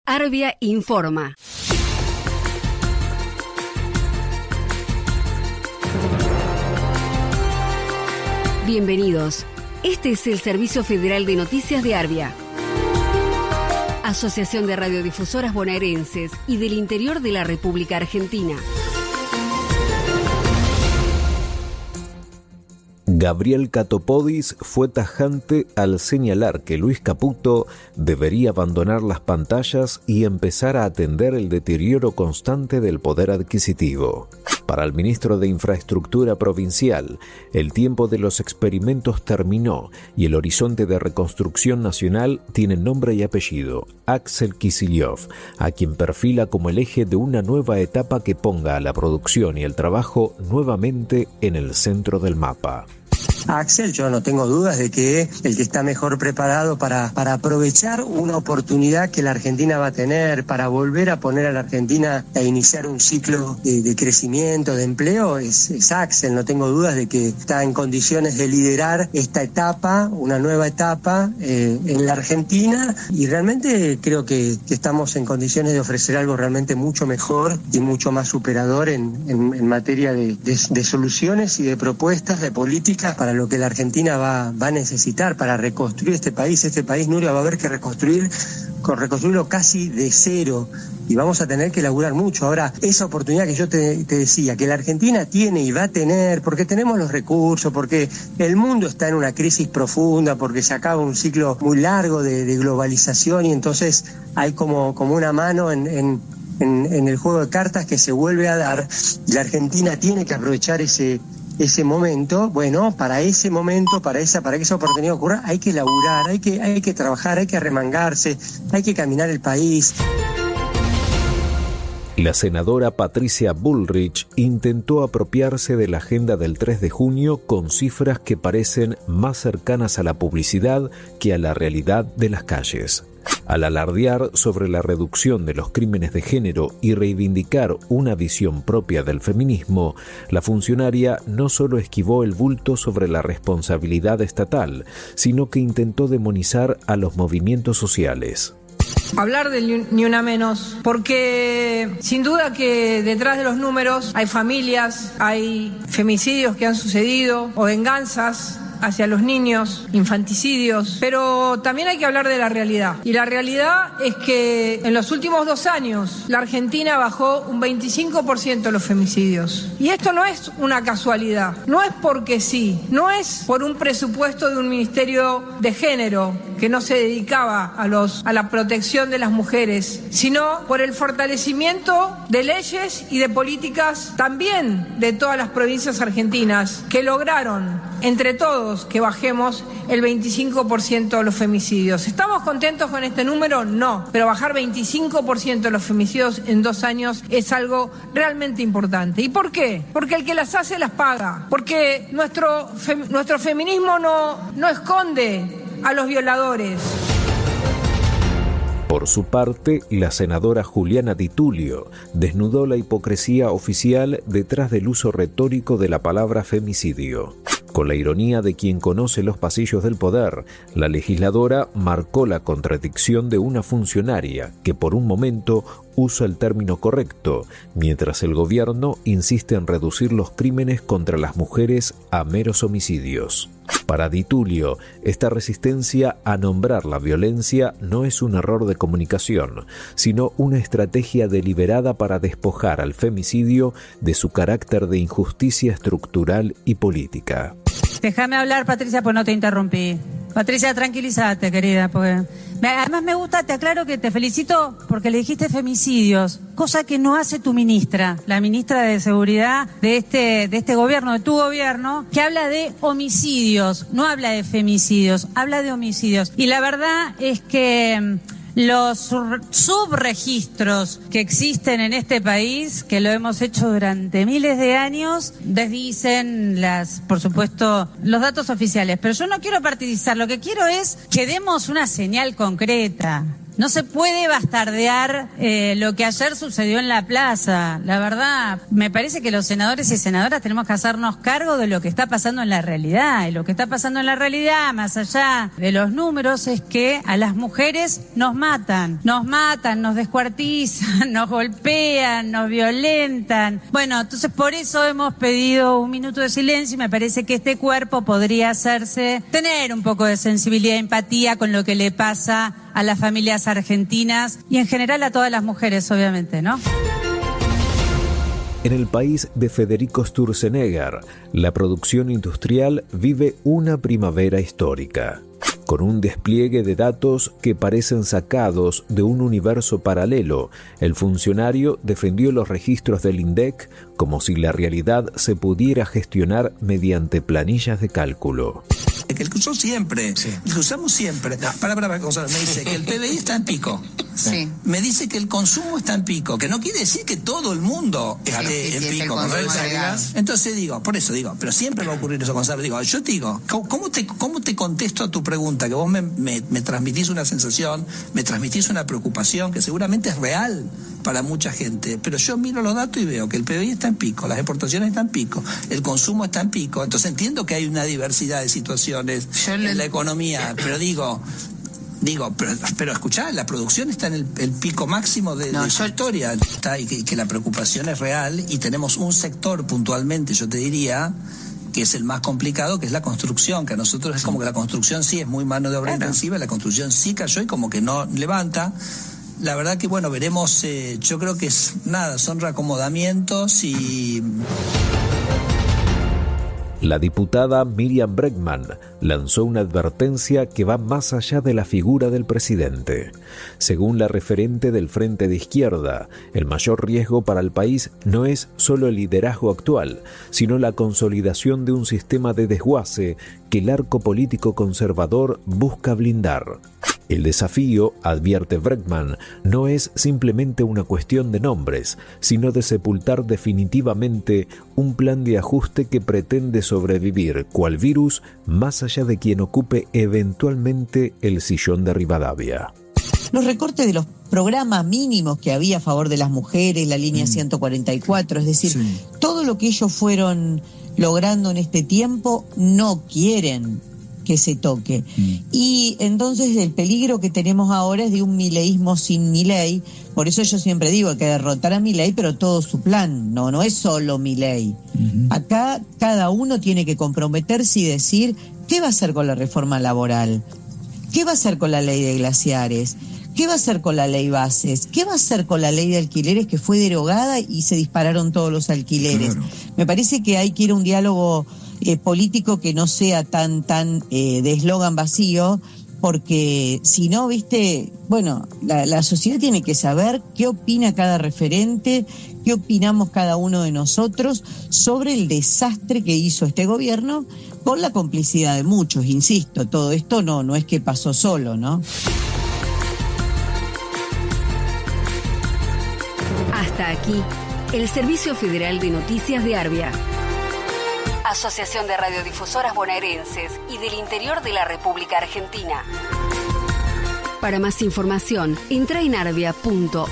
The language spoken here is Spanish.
Arbia informa. Bienvenidos. Este es el Servicio Federal de Noticias de Arbia, Asociación de Radiodifusoras Bonaerenses y del Interior de la República Argentina. Gabriel Catopodis fue tajante al señalar que Luis Caputo debería abandonar las pantallas y empezar a atender el deterioro constante del poder adquisitivo. Para el ministro de Infraestructura provincial, el tiempo de los experimentos terminó y el horizonte de reconstrucción nacional tiene nombre y apellido: Axel Kicillof, a quien perfila como el eje de una nueva etapa que ponga a la producción y el trabajo nuevamente en el centro del mapa. Axel, yo no tengo dudas de que el que está mejor preparado para aprovechar una oportunidad que la Argentina va a tener, para volver a poner a la Argentina a iniciar un ciclo de crecimiento, de empleo, es Axel. No tengo dudas de que está en condiciones de liderar esta etapa, una nueva etapa en la Argentina, y realmente creo que estamos en condiciones de ofrecer algo realmente mucho mejor y mucho más superador en materia de soluciones y de propuestas, de políticas para lo que la Argentina va a necesitar para reconstruir este país. Este país, Nuria, va a haber que reconstruirlo casi de cero, y vamos a tener que laburar mucho. Ahora, esa oportunidad que yo te decía, que la Argentina tiene y va a tener, porque tenemos los recursos, porque el mundo está en una crisis profunda, porque se acaba un ciclo muy largo de globalización, y entonces hay como una mano en el juego de cartas que se vuelve a dar, y la Argentina tiene que aprovechar ese momento. Bueno, para ese momento, para que esa oportunidad ocurra, hay que laburar, hay que trabajar, hay que arremangarse, hay que caminar el país. La senadora Patricia Bullrich intentó apropiarse de la agenda del 3 de junio con cifras que parecen más cercanas a la publicidad que a la realidad de las calles. Al alardear sobre la reducción de los crímenes de género y reivindicar una visión propia del feminismo, la funcionaria no solo esquivó el bulto sobre la responsabilidad estatal, sino que intentó demonizar a los movimientos sociales. Hablar del Ni Una Menos, porque sin duda que detrás de los números hay familias, hay femicidios que han sucedido o venganzas hacia los niños, infanticidios, pero también hay que hablar de la realidad. Y la realidad es que en los últimos 2 años la Argentina bajó un 25% los femicidios. Y esto no es una casualidad, no es porque sí, no es por un presupuesto de un ministerio de género que no se dedicaba a la protección de las mujeres, sino por el fortalecimiento de leyes y de políticas también de todas las provincias argentinas que lograron entre todos que bajemos el 25% de los femicidios. ¿Estamos contentos con este número? No, pero bajar 25% de los femicidios en 2 años es algo realmente importante. ¿Y por qué? Porque el que las hace las paga, porque nuestro feminismo no esconde a los violadores. Por su parte, la senadora Juliana Di Tulio desnudó la hipocresía oficial detrás del uso retórico de la palabra femicidio. Con la ironía de quien conoce los pasillos del poder, la legisladora marcó la contradicción de una funcionaria que por un momento usa el término correcto, mientras el gobierno insiste en reducir los crímenes contra las mujeres a meros homicidios. Para Di Tulio, esta resistencia a nombrar la violencia no es un error de comunicación, sino una estrategia deliberada para despojar al femicidio de su carácter de injusticia estructural y política. Déjame hablar, Patricia, pues no te interrumpí. Patricia, tranquilízate, querida, porque además me gusta, te aclaro que te felicito porque le dijiste femicidios, cosa que no hace tu ministra, la ministra de Seguridad de este gobierno, de tu gobierno, que habla de homicidios, no habla de femicidios, habla de homicidios. Y la verdad es que los subregistros que existen en este país, que lo hemos hecho durante miles de años, desdicen por supuesto, los datos oficiales. Pero yo no quiero partidizar, lo que quiero es que demos una señal concreta. No se puede bastardear lo que ayer sucedió en la plaza. La verdad, me parece que los senadores y senadoras tenemos que hacernos cargo de lo que está pasando en la realidad. Y lo que está pasando en la realidad, más allá de los números, es que a las mujeres nos matan, nos descuartizan, nos golpean, nos violentan. Bueno, entonces por eso hemos pedido un minuto de silencio y me parece que este cuerpo podría tener un poco de sensibilidad e empatía con lo que le pasa a las familias argentinas y en general a todas las mujeres, obviamente, ¿no? En el país de Federico Sturzenegger, la producción industrial vive una primavera histórica, con un despliegue de datos que parecen sacados de un universo paralelo. El funcionario defendió los registros del INDEC como si la realidad se pudiera gestionar mediante planillas de cálculo. Que el que usó siempre, el que usamos siempre. Para, Gonzalo, me dice que el PBI está en pico. Sí. Me dice que el consumo está en pico, que no quiere decir que todo el mundo esté en pico. Entonces por eso digo, pero siempre va a ocurrir eso, Gonzalo. Yo te digo, ¿cómo te contesto a tu pregunta? Que vos me transmitís una sensación, me transmitís una preocupación que seguramente es real para mucha gente, pero yo miro los datos y veo que el PBI está en pico, las exportaciones están en pico, el consumo está en pico, entonces entiendo que hay una diversidad de situaciones en la economía, pero pero escuchá, la producción está en el pico máximo de su historia, y que la preocupación es real, y tenemos un sector puntualmente, yo te diría, que es el más complicado, que es la construcción, que a nosotros es como que la construcción sí es muy mano de obra intensiva, la construcción sí cayó y como que no levanta. La verdad que veremos, yo creo que son reacomodamientos y... La diputada Miriam Bregman lanzó una advertencia que va más allá de la figura del presidente. Según la referente del Frente de Izquierda, el mayor riesgo para el país no es solo el liderazgo actual, sino la consolidación de un sistema de desguace que el arco político conservador busca blindar. El desafío, advierte Bregman, no es simplemente una cuestión de nombres, sino de sepultar definitivamente un plan de ajuste que pretende sobrevivir cual virus más allá de quien ocupe eventualmente el sillón de Rivadavia. Los recortes de los programas mínimos que había a favor de las mujeres, la línea 144, es decir, todo lo que ellos fueron logrando en este tiempo no quieren que se toque. Y entonces el peligro que tenemos ahora es de un mileísmo sin Milei. Por eso yo siempre digo, hay que derrotar a Milei, pero todo su plan, no es solo Milei. Acá cada uno tiene que comprometerse y decir qué va a hacer con la reforma laboral, qué va a hacer con la ley de glaciares, qué va a hacer con la ley bases, qué va a hacer con la ley de alquileres que fue derogada y se dispararon todos los alquileres. Claro. Me parece que hay que ir a un diálogo político que no sea tan de eslogan vacío, porque si no, la sociedad tiene que saber qué opina cada referente, qué opinamos cada uno de nosotros sobre el desastre que hizo este gobierno con la complicidad de muchos, insisto, todo esto no es que pasó solo, ¿no? Hasta aquí, el Servicio Federal de Noticias de Arbia. Asociación de Radiodifusoras Bonaerenses y del Interior de la República Argentina. Para más información, entra en arbia.org.ar.